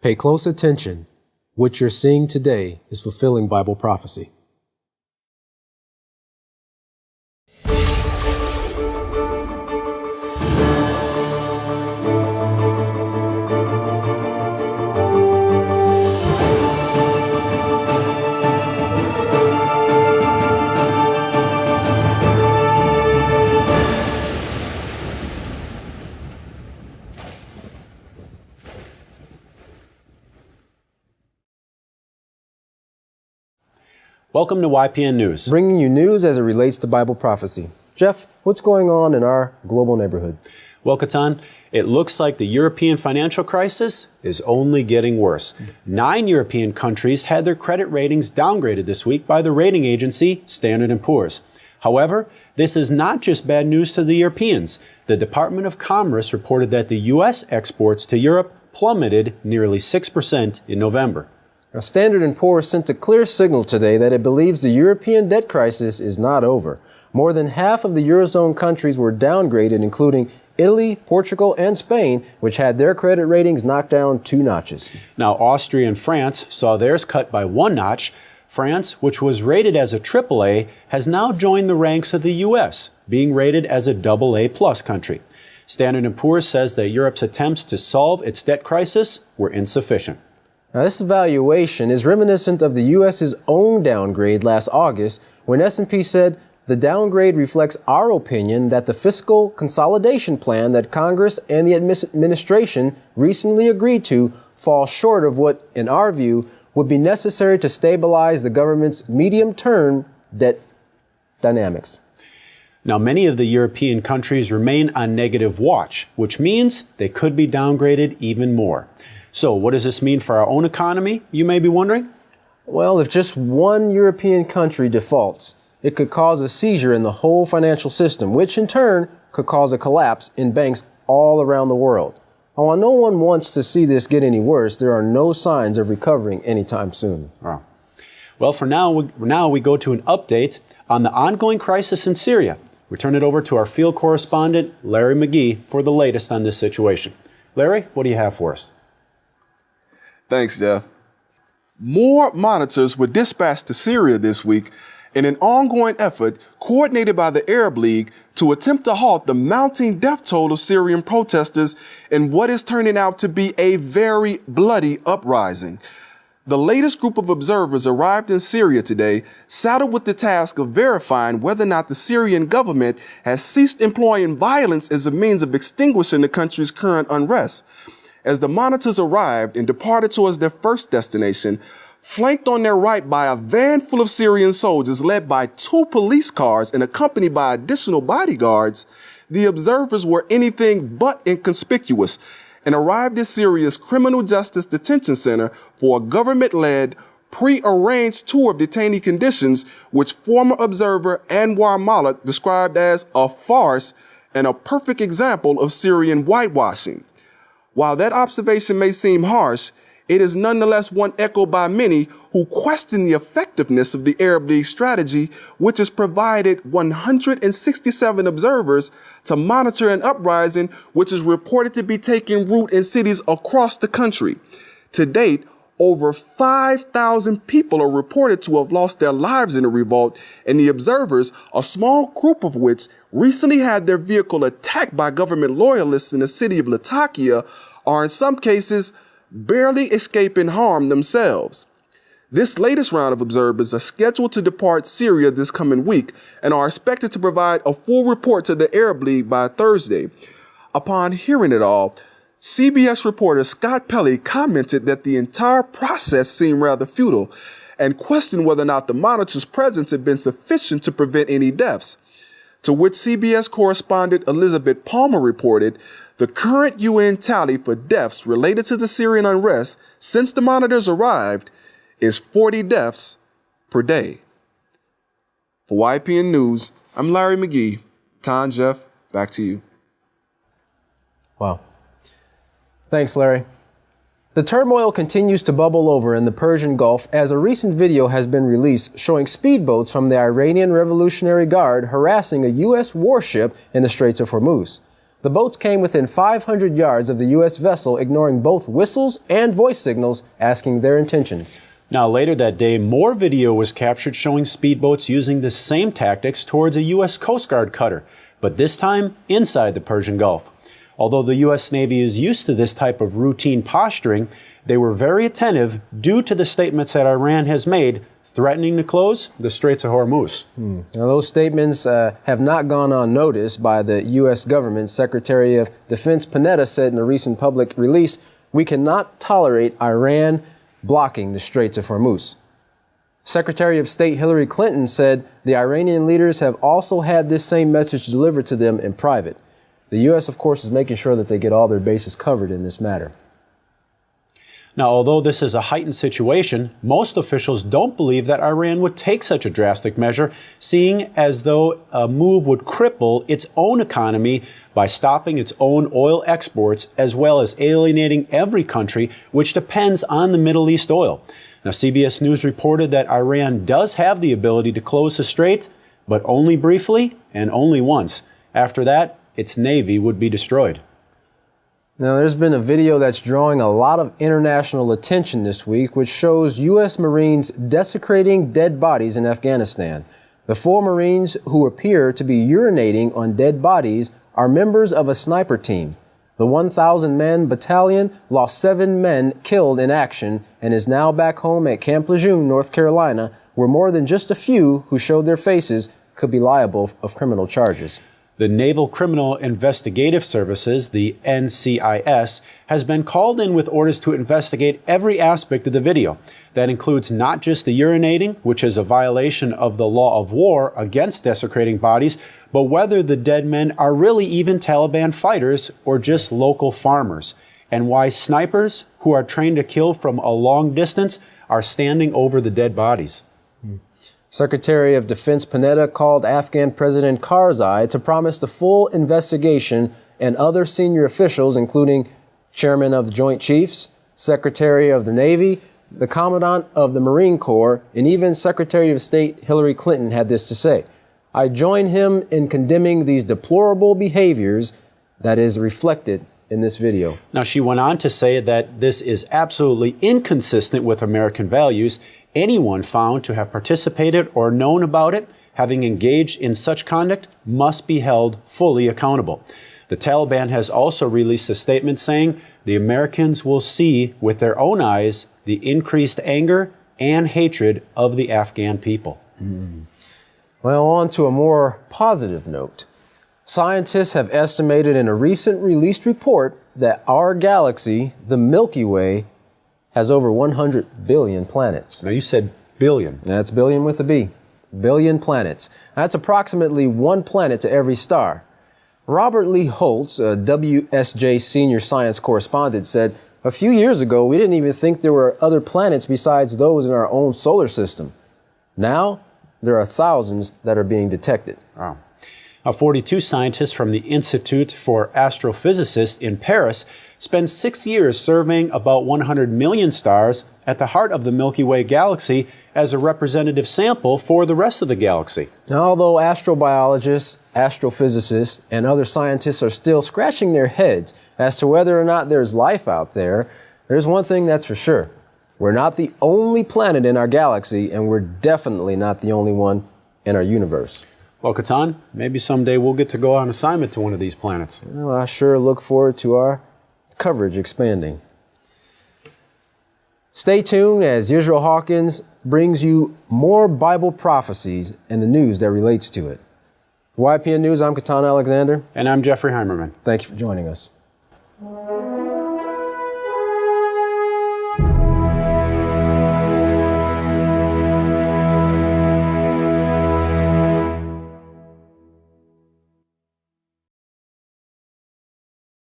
Pay close attention. What you're seeing today is fulfilling Bible prophecy. Welcome to YPN News. Bringing you news as it relates to Bible prophecy. Jeff, what's going on in our global neighborhood? Well, Katan, it looks like the European financial crisis is only getting worse. 9 European countries had their credit ratings downgraded this week by the rating agency Standard & Poor's. However, this is not just bad news to the Europeans. The Department of Commerce reported that the U.S. exports to Europe plummeted nearly 6% in November. Now, Standard & Poor's sent a clear signal today that it believes the European debt crisis is not over. More than half of the Eurozone countries were downgraded, including Italy, Portugal, and Spain, which had their credit ratings knocked down 2 notches. Now, Austria and France saw theirs cut by 1 notch. France, which was rated as a AAA, has now joined the ranks of the U.S., being rated as a AA+ country. Standard & Poor's says that Europe's attempts to solve its debt crisis were insufficient. Now, this evaluation is reminiscent of the U.S.'s own downgrade last August, when S&P said the downgrade reflects our opinion that the fiscal consolidation plan that Congress and the administration recently agreed to falls short of what, in our view, would be necessary to stabilize the government's medium-term debt dynamics. Now, many of the European countries remain on negative watch, which means they could be downgraded even more. So what does this mean for our own economy, you may be wondering? Well, if just one European country defaults, it could cause a seizure in the whole financial system, which in turn could cause a collapse in banks all around the world. And while no one wants to see this get any worse, there are no signs of recovering anytime soon. Oh. Well, for now we go to an update on the ongoing crisis in Syria. We turn it over to our field correspondent, Larry McGee, for the latest on this situation. Larry, what do you have for us? Thanks, Jeff. More monitors were dispatched to Syria this week in an ongoing effort coordinated by the Arab League to attempt to halt the mounting death toll of Syrian protesters in what is turning out to be a very bloody uprising. The latest group of observers arrived in Syria today, saddled with the task of verifying whether or not the Syrian government has ceased employing violence as a means of extinguishing the country's current unrest. As the monitors arrived and departed towards their first destination, flanked on their right by a van full of Syrian soldiers led by 2 police cars and accompanied by additional bodyguards, the observers were anything but inconspicuous and arrived at Syria's Criminal Justice Detention Center for a government-led, pre-arranged tour of detainee conditions, which former observer Anwar Malik described as a farce and a perfect example of Syrian whitewashing. While that observation may seem harsh, it is nonetheless one echoed by many who question the effectiveness of the Arab League strategy, which has provided 167 observers to monitor an uprising which is reported to be taking root in cities across the country. To date, over 5,000 people are reported to have lost their lives in the revolt, and the observers, a small group of which recently had their vehicle attacked by government loyalists in the city of Latakia, are in some cases barely escaping harm themselves. This latest round of observers are scheduled to depart Syria this coming week and are expected to provide a full report to the Arab League by Thursday. Upon hearing it all, CBS reporter Scott Pelley commented that the entire process seemed rather futile and questioned whether or not the monitor's presence had been sufficient to prevent any deaths. To which CBS correspondent Elizabeth Palmer reported, the current UN tally for deaths related to the Syrian unrest since the monitors arrived is 40 deaths per day. For YPN News, I'm Larry McGee. Tom, Jeff, back to you. Wow. Thanks, Larry. The turmoil continues to bubble over in the Persian Gulf as a recent video has been released showing speedboats from the Iranian Revolutionary Guard harassing a U.S. warship in the Straits of Hormuz. The boats came within 500 yards of the U.S. vessel, ignoring both whistles and voice signals asking their intentions. Now, later that day, more video was captured showing speedboats using the same tactics towards a U.S. Coast Guard cutter, but this time inside the Persian Gulf. Although the U.S. Navy is used to this type of routine posturing, they were very attentive due to the statements that Iran has made threatening to close the Straits of Hormuz. Now, those statements have not gone unnoticed by the U.S. government. Secretary of Defense Panetta said in a recent public release, "We cannot tolerate Iran blocking the Straits of Hormuz." Secretary of State Hillary Clinton said the Iranian leaders have also had this same message delivered to them in private. The U.S., of course, is making sure that they get all their bases covered in this matter. Now, although this is a heightened situation, most officials don't believe that Iran would take such a drastic measure, seeing as though a move would cripple its own economy by stopping its own oil exports, as well as alienating every country which depends on the Middle East oil. Now, CBS News reported that Iran does have the ability to close the strait, but only briefly and only once. After that, its navy would be destroyed. Now, there's been a video that's drawing a lot of international attention this week, which shows U.S. Marines desecrating dead bodies in Afghanistan. The 4 Marines who appear to be urinating on dead bodies are members of a sniper team. The 1,000-man battalion lost 7 men killed in action and is now back home at Camp Lejeune, North Carolina, where more than just a few who showed their faces could be liable of criminal charges. The Naval Criminal Investigative Services, the NCIS, has been called in with orders to investigate every aspect of the video. That includes not just the urinating, which is a violation of the law of war against desecrating bodies, but whether the dead men are really even Taliban fighters or just local farmers, and why snipers who are trained to kill from a long distance are standing over the dead bodies. Secretary of Defense Panetta called Afghan President Karzai to promise the full investigation, and other senior officials, including Chairman of the Joint Chiefs, Secretary of the Navy, the Commandant of the Marine Corps, and even Secretary of State Hillary Clinton had this to say: "I join him in condemning these deplorable behaviors that is reflected in this video." Now, she went on to say that this is absolutely inconsistent with American values. Anyone found to have participated or known about it, having engaged in such conduct, must be held fully accountable. The Taliban has also released a statement saying the Americans will see with their own eyes the increased anger and hatred of the Afghan people. Well, on to a more positive note. Scientists have estimated in a recent released report that our galaxy, the Milky Way, has over 100 billion planets. Now, you said billion. That's billion with a B. Billion planets. That's approximately 1 planet to every star. Robert Lee Holtz, a WSJ senior science correspondent, said, "A few years ago, we didn't even think there were other planets besides those in our own solar system. Now, there are thousands that are being detected." Wow. 42 scientists from the Institute for Astrophysicists in Paris spent 6 years surveying about 100 million stars at the heart of the Milky Way galaxy as a representative sample for the rest of the galaxy. Now, although astrobiologists, astrophysicists, and other scientists are still scratching their heads as to whether or not there's life out there, there's one thing that's for sure. We're not the only planet in our galaxy, and we're definitely not the only one in our universe. Well, Katan, maybe someday we'll get to go on assignment to one of these planets. Well, I sure look forward to our coverage expanding. Stay tuned as Israel Hawkins brings you more Bible prophecies and the news that relates to it. YPN News, I'm Katan Alexander. And I'm Jeffrey Heimerman. Thank you for joining us.